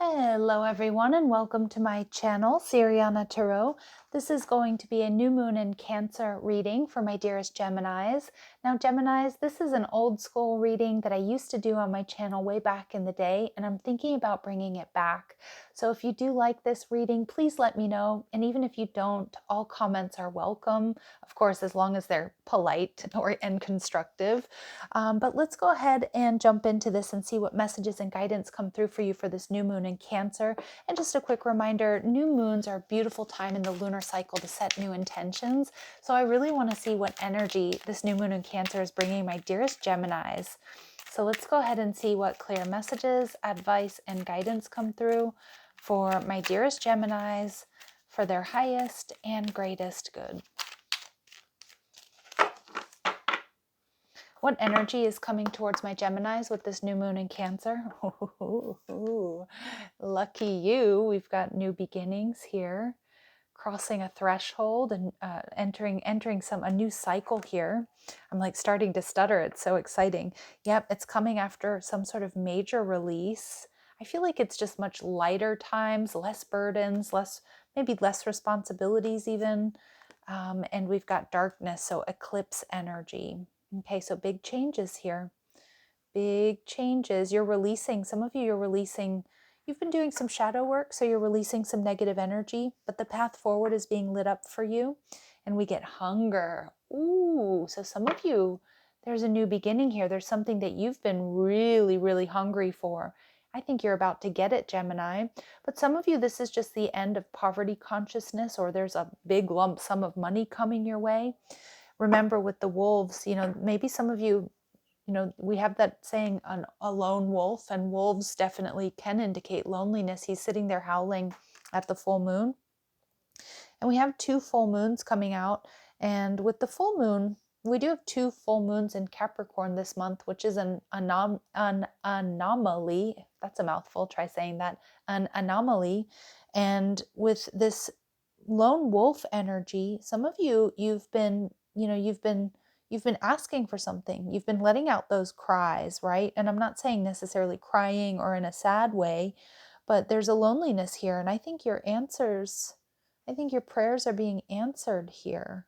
Hello everyone and welcome to my channel, Siriana Tarot. This is going to be a new moon in Cancer reading for my dearest Geminis. Now Geminis, this is an old school reading that I used to do on my channel way back in the day, and I'm thinking about bringing it back. So if you do like this reading, please let me know. And even if you don't, all comments are welcome, of course, as long as they're polite and constructive. But let's go ahead and jump into this and see what messages and guidance come through for you for this new moon in Cancer. And just a quick reminder, new moons are a beautiful time in the lunar cycle to set new intentions. So I really want to see what energy this new moon in Cancer is bringing my dearest Geminis. So let's go ahead and see what clear messages, advice, and guidance come through for my dearest Geminis for their highest and greatest good. What energy is coming towards my Geminis with this new moon in Cancer? Ooh, lucky you. We've got new beginnings here, crossing a threshold and entering a new cycle here. I'm like starting to stutter. It's so exciting. Yep, it's coming after some sort of major release. I feel like it's just much lighter times, less burdens, maybe less responsibilities even. And we've got darkness, so eclipse energy. Okay, so big changes here. Big changes. You're releasing, some of you, you've been doing some shadow work, so you're releasing some negative energy, but the path forward is being lit up for you. And we get hunger. Ooh, so some of you, there's a new beginning here. There's something that you've been really, really hungry for. I think you're about to get it, Gemini. But some of you, this is just the end of poverty consciousness, or there's a big lump sum of money coming your way. Remember with the wolves, maybe some of you, we have that saying, a lone wolf, and wolves definitely can indicate loneliness. He's sitting there howling at the full moon. And we have 2 full moons coming out. And with the full moon, we do have 2 full moons in Capricorn this month, which is an anomaly. That's a mouthful. Try saying that. An anomaly. And with this lone wolf energy, some of you, you've been asking for something. You've been letting out those cries, right? And I'm not saying necessarily crying or in a sad way, but there's a loneliness here. And I think your prayers are being answered here.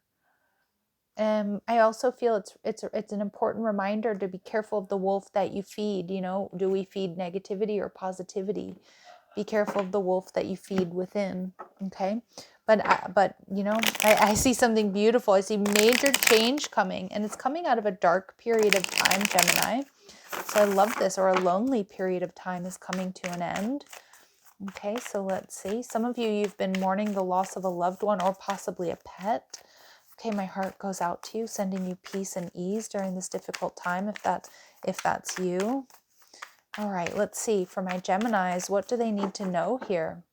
I also feel it's an important reminder to be careful of the wolf that you feed. Do we feed negativity or positivity? Be careful of the wolf that you feed within. Okay. But I see something beautiful. I see major change coming, and it's coming out of a dark period of time, Gemini. So I love this, or a lonely period of time is coming to an end. Okay, so let's see. Some of you, you've been mourning the loss of a loved one or possibly a pet. Okay, my heart goes out to you, sending you peace and ease during this difficult time, if that's you. All right, let's see. For my Geminis, what do they need to know here?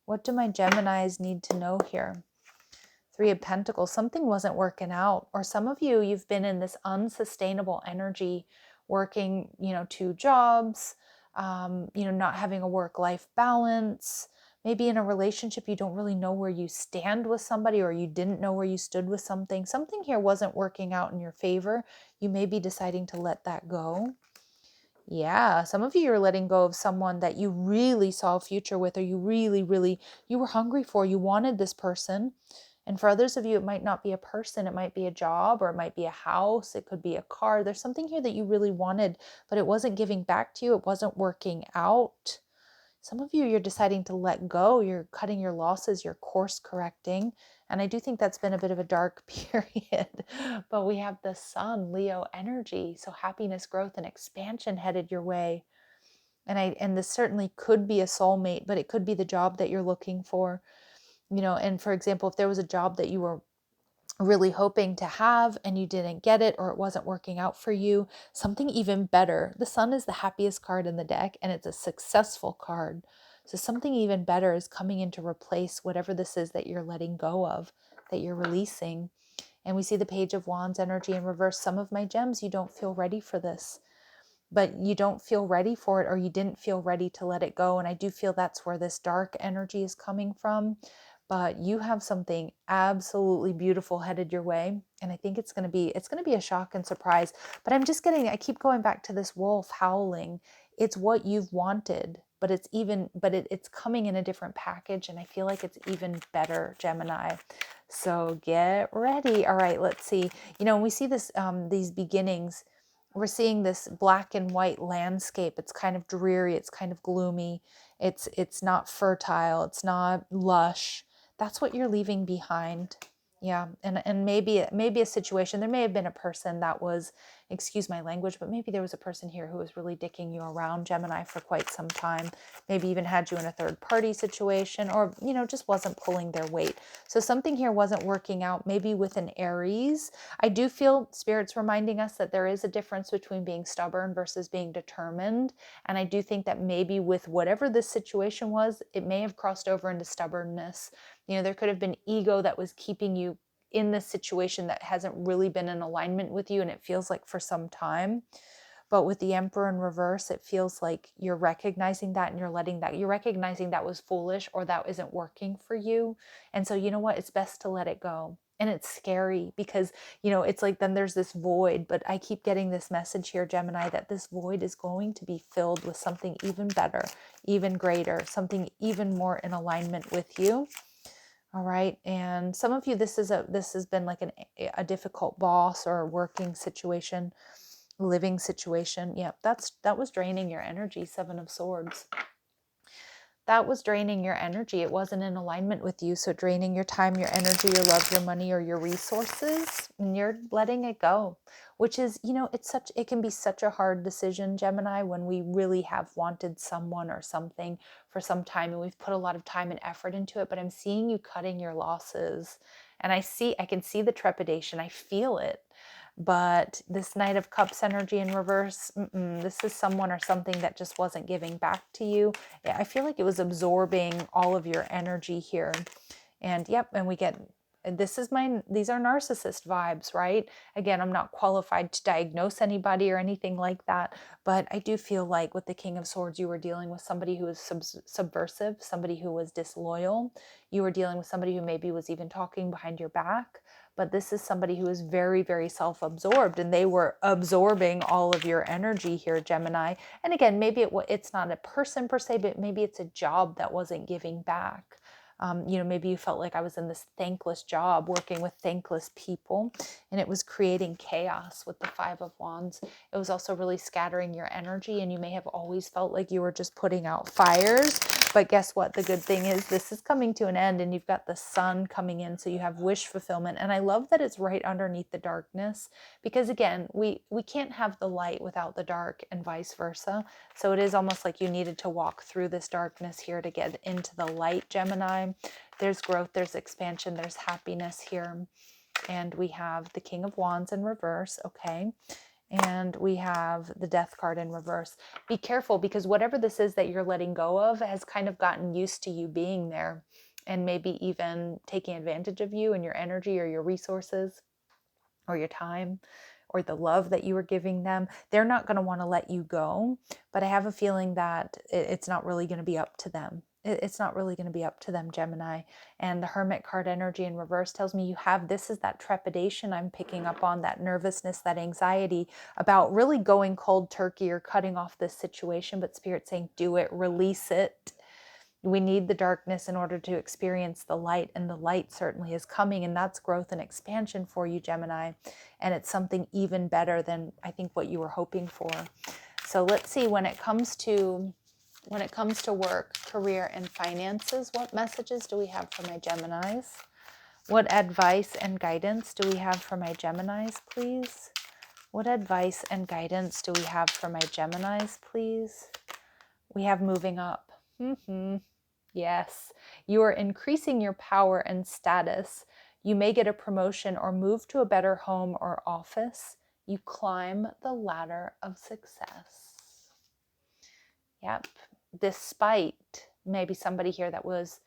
What do my Geminis need to know here? 3 of Pentacles. Something wasn't working out. Or some of you, you've been in this unsustainable energy, working, 2 jobs, not having a work-life balance. Maybe in a relationship, you don't really know where you stand with somebody, or you didn't know where you stood with something. Something here wasn't working out in your favor. You may be deciding to let that go. Yeah, some of you are letting go of someone that you really saw a future with, or you really, you were hungry for. You wanted this person. And for others of you, it might not be a person. It might be a job, or it might be a house. It could be a car. There's something here that you really wanted, but it wasn't giving back to you. It wasn't working out. Some of you, you're deciding to let go. You're cutting your losses. You're course correcting. And I do think that's been a bit of a dark period. But we have the sun, Leo energy. So happiness, growth, and expansion headed your way. And this certainly could be a soulmate, but it could be the job that you're looking for. And for example, if there was a job that you were really hoping to have and you didn't get it, or it wasn't working out for you, something even better. The sun is the happiest card in the deck, and it's a successful card. So something even better is coming in to replace whatever this is that you're letting go of, that you're releasing. And we see the Page of Wands energy in reverse. Some of my gems, you don't feel ready for this, but you don't feel ready for it, or you didn't feel ready to let it go. And I do feel that's where this dark energy is coming from. But you have something absolutely beautiful headed your way. And I think it's going to be a shock and surprise. But I keep going back to this wolf howling. It's what you've wanted. but it's coming in a different package, and I feel like it's even better, Gemini. So get ready. All right, let's see. When we see this, these beginnings, we're seeing this black and white landscape. It's kind of dreary. It's kind of gloomy. It's not fertile. It's not lush. That's what you're leaving behind. Yeah, and maybe a situation. There may have been a person that was, excuse my language, but maybe there was a person here who was really dicking you around, Gemini, for quite some time. Maybe even had you in a third party situation, or just wasn't pulling their weight. So something here wasn't working out, maybe with an Aries. I do feel Spirit's reminding us that there is a difference between being stubborn versus being determined. And I do think that maybe with whatever this situation was, it may have crossed over into stubbornness. There could have been ego that was keeping you in this situation that hasn't really been in alignment with you, and it feels like for some time. But with the Emperor in reverse, it feels like you're recognizing that, and you're recognizing that was foolish, or that isn't working for you. And so, you know what? It's best to let it go. And it's scary because, it's like then there's this void. But I keep getting this message here, Gemini, that this void is going to be filled with something even better, even greater, something even more in alignment with you. All right. And some of you, this has been like a difficult boss or working situation, living situation. Yeah, that was draining your energy. 7 of Swords. That was draining your energy. It wasn't in alignment with you. So draining your time, your energy, your love, your money, or your resources, and you're letting it go, which is, it can be such a hard decision, Gemini, when we really have wanted someone or something for some time, and we've put a lot of time and effort into it. But I'm seeing you cutting your losses, and I can see the trepidation. I feel it. But this Knight of Cups energy in reverse, this is someone or something that just wasn't giving back to you. I feel like it was absorbing all of your energy here. And yep, and we get, these are narcissist vibes, right? Again, I'm not qualified to diagnose anybody or anything like that, but I do feel like with the King of Swords, you were dealing with somebody who was subversive, somebody who was disloyal. You were dealing with somebody who maybe was even talking behind your back. But this is somebody who is very, very self-absorbed, and they were absorbing all of your energy here, Gemini. And again, maybe it's not a person per se, but maybe it's a job that wasn't giving back. Maybe you felt like I was in this thankless job working with thankless people, and it was creating chaos with the 5 of Wands. It was also really scattering your energy, and you may have always felt like you were just putting out fires. But guess what? The good thing is this is coming to an end, and you've got the sun coming in, so you have wish fulfillment. And I love that it's right underneath the darkness, because again, we can't have the light without the dark, and vice versa. So it is almost like you needed to walk through this darkness here to get into the light, Gemini. There's growth, there's expansion, there's happiness here. And we have the King of Wands in reverse, okay? And we have the Death card in reverse. Be careful, because whatever this is that you're letting go of has kind of gotten used to you being there, and maybe even taking advantage of you and your energy or your resources or your time or the love that you were giving them. They're not going to want to let you go, but I have a feeling that it's not really going to be up to them. It's not really going to be up to them, Gemini. And the Hermit card energy in reverse tells me this is that trepidation I'm picking up on, that nervousness, that anxiety about really going cold turkey or cutting off this situation, but Spirit saying, do it, release it. We need the darkness in order to experience the light, and the light certainly is coming, and that's growth and expansion for you, Gemini. And it's something even better than I think what you were hoping for. So let's see, when it comes to work, career, and finances, what messages do we have for my Geminis? What advice and guidance do we have for my Geminis, please? What advice and guidance do we have for my Geminis, please? We have moving up. Yes, you are increasing your power and status. You may get a promotion or move to a better home or office. You climb the ladder of success. Yep. Despite maybe somebody here that was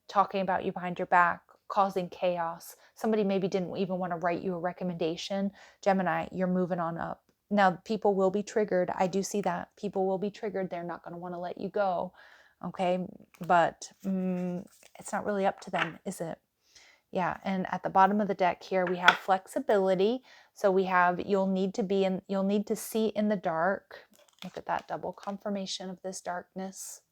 talking about you behind your back, causing chaos. Somebody maybe didn't even want to write you a recommendation. Gemini, you're moving on up. Now, people will be triggered. I do see that. People will be triggered. They're not going to want to let you go. Okay, but it's not really up to them, is it? Yeah, and at the bottom of the deck here, we have flexibility. So we have, you'll need to see in the dark. Look at that double confirmation of this darkness.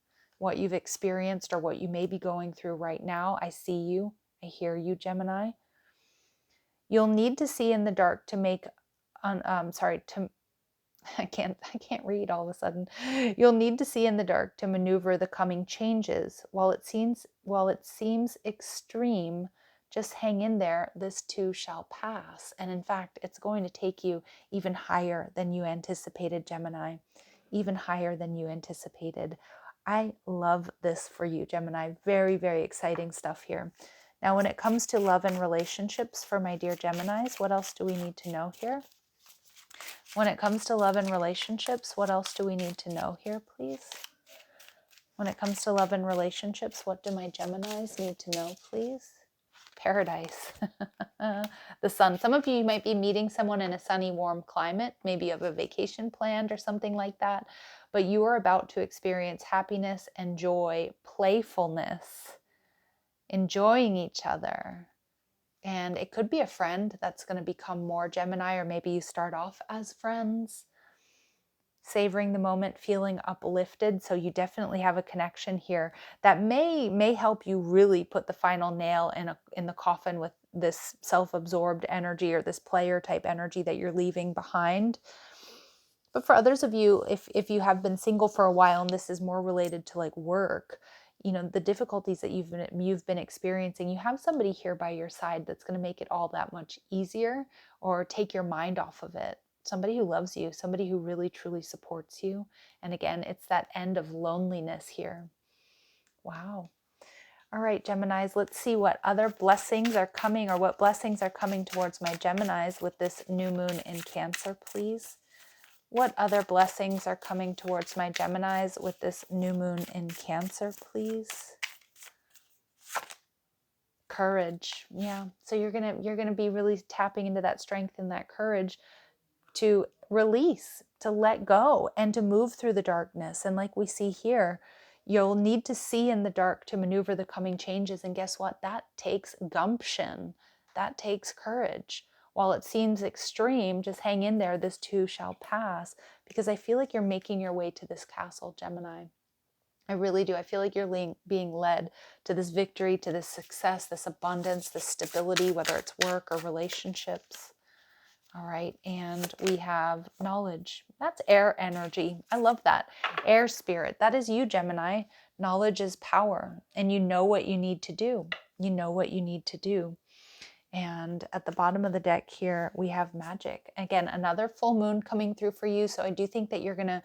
what you've experienced or what you may be going through right now. I see you. I hear you, Gemini. You'll need to see in the dark to make, I can't read all of a sudden. You'll need to see in the dark to maneuver the coming changes. While it seems extreme, just hang in there. This too shall pass. And in fact, it's going to take you even higher than you anticipated, Gemini. Even higher than you anticipated. I love this for you, Gemini. Very, very exciting stuff here. Now, when it comes to love and relationships for my dear Geminis, what else do we need to know here? When it comes to love and relationships, what else do we need to know here, please? When it comes to love and relationships, what do my Geminis need to know, please? Paradise. The sun. Some of you might be meeting someone in a sunny, warm climate. Maybe you have a vacation planned or something like that. But you are about to experience happiness and joy, playfulness, enjoying each other. And it could be a friend that's going to become more Gemini, or maybe you start off as friends, savoring the moment, feeling uplifted. So you definitely have a connection here that may help you really put the final nail in the coffin with this self-absorbed energy or this player type energy that you're leaving behind. But for others of you, if you have been single for a while and this is more related to like work, you know, the difficulties that you've been experiencing, you have somebody here by your side that's going to make it all that much easier or take your mind off of it. Somebody who loves you, somebody who really truly supports you. And again, it's that end of loneliness here. Wow. All right, Geminis, let's see what other blessings are coming, or what blessings are coming towards my Geminis with this new moon in Cancer, please. What other blessings are coming towards my Geminis with this new moon in Cancer, please? Courage. Yeah. So you're going to be really tapping into that strength and that courage to release, to let go, and to move through the darkness. And like we see here, you'll need to see in the dark to maneuver the coming changes. And guess what? That takes gumption. That takes courage. While it seems extreme, just hang in there. This too shall pass. Because I feel like you're making your way to this castle, Gemini. I really do. I feel like you're being led to this victory, to this success, this abundance, this stability, whether it's work or relationships. All right, and we have knowledge. That's air energy. I love that. Air spirit. That is you, Gemini. Knowledge is power, and you know what you need to do. You know what you need to do. And at the bottom of the deck here, we have magic. Again, another full moon coming through for you. So I do think that you're gonna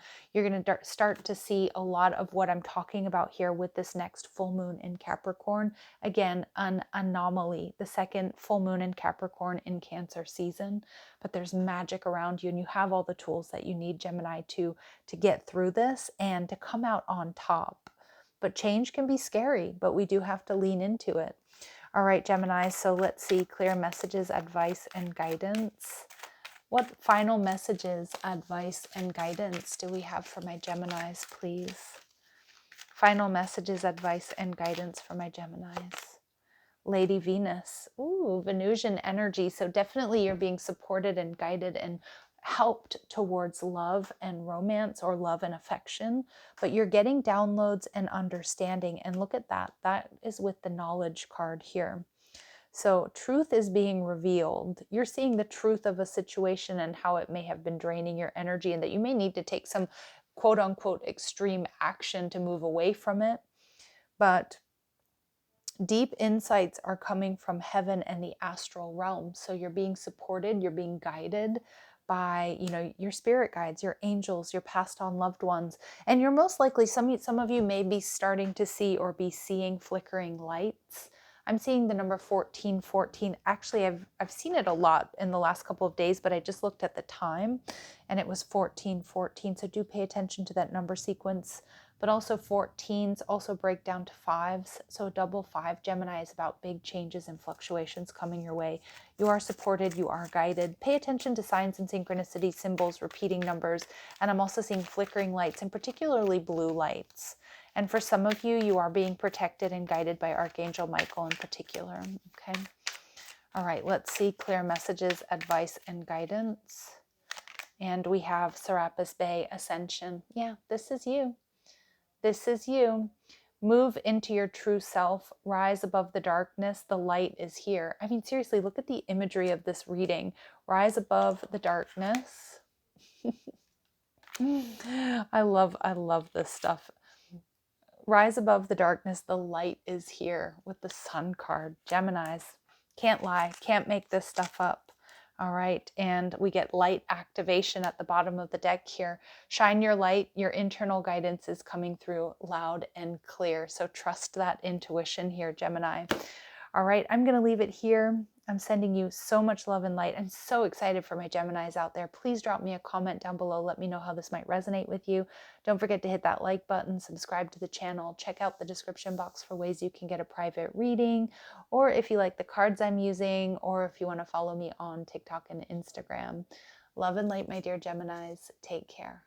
start to see a lot of what I'm talking about here with this next full moon in Capricorn. Again, an anomaly, the second full moon in Capricorn in Cancer season. But there's magic around you, and you have all the tools that you need, Gemini, to get through this and to come out on top. But change can be scary, but we do have to lean into it. All right, Gemini, so let's see, clear messages, advice, and guidance. What final messages, advice, and guidance do we have for my Geminis, please? Final messages, advice, and guidance for my Geminis. Lady Venus. Ooh, Venusian energy. So definitely you're being supported and guided and helped towards love and romance, or love and affection, but you're getting downloads and understanding. And look at that. That is with the knowledge card here. So truth is being revealed. You're seeing the truth of a situation and how it may have been draining your energy, and that you may need to take some quote unquote extreme action to move away from it. But deep insights are coming from heaven and the astral realm. So you're being supported, you're being guided by, you know, your spirit guides, your angels, your passed on loved ones. And you're most likely, some of you may be starting to see or be seeing flickering lights. I'm seeing the number 1414. Actually, I've seen it a lot in the last couple of days, but I just looked at the time and it was 1414. So do pay attention to that number sequence. But also 14s also break down to 5s. So double 5, Gemini, is about big changes and fluctuations coming your way. You are supported, you are guided. Pay attention to signs and synchronicity, symbols, repeating numbers. And I'm also seeing flickering lights, and particularly blue lights. And for some of you, you are being protected and guided by Archangel Michael in particular. Okay. All right, let's see clear messages, advice, and guidance. And we have Serapis Bay Ascension. Yeah, this is you. This is you. Move into your true self. Rise above the darkness. The light is here. I mean, seriously, look at the imagery of this reading. Rise above the darkness. I love this stuff. Rise above the darkness. The light is here with the Sun card. Geminis. Can't lie. Can't make this stuff up. All right. And we get light activation at the bottom of the deck here. Shine your light. Your internal guidance is coming through loud and clear. So trust that intuition here, Gemini. All right. I'm going to leave it here. I'm sending you so much love and light. I'm so excited for my Geminis out there. Please drop me a comment down below. Let me know how this might resonate with you. Don't forget to hit that like button, subscribe to the channel, check out the description box for ways you can get a private reading, or if you like the cards I'm using, or if you want to follow me on TikTok and Instagram. Love and light, my dear Geminis. Take care.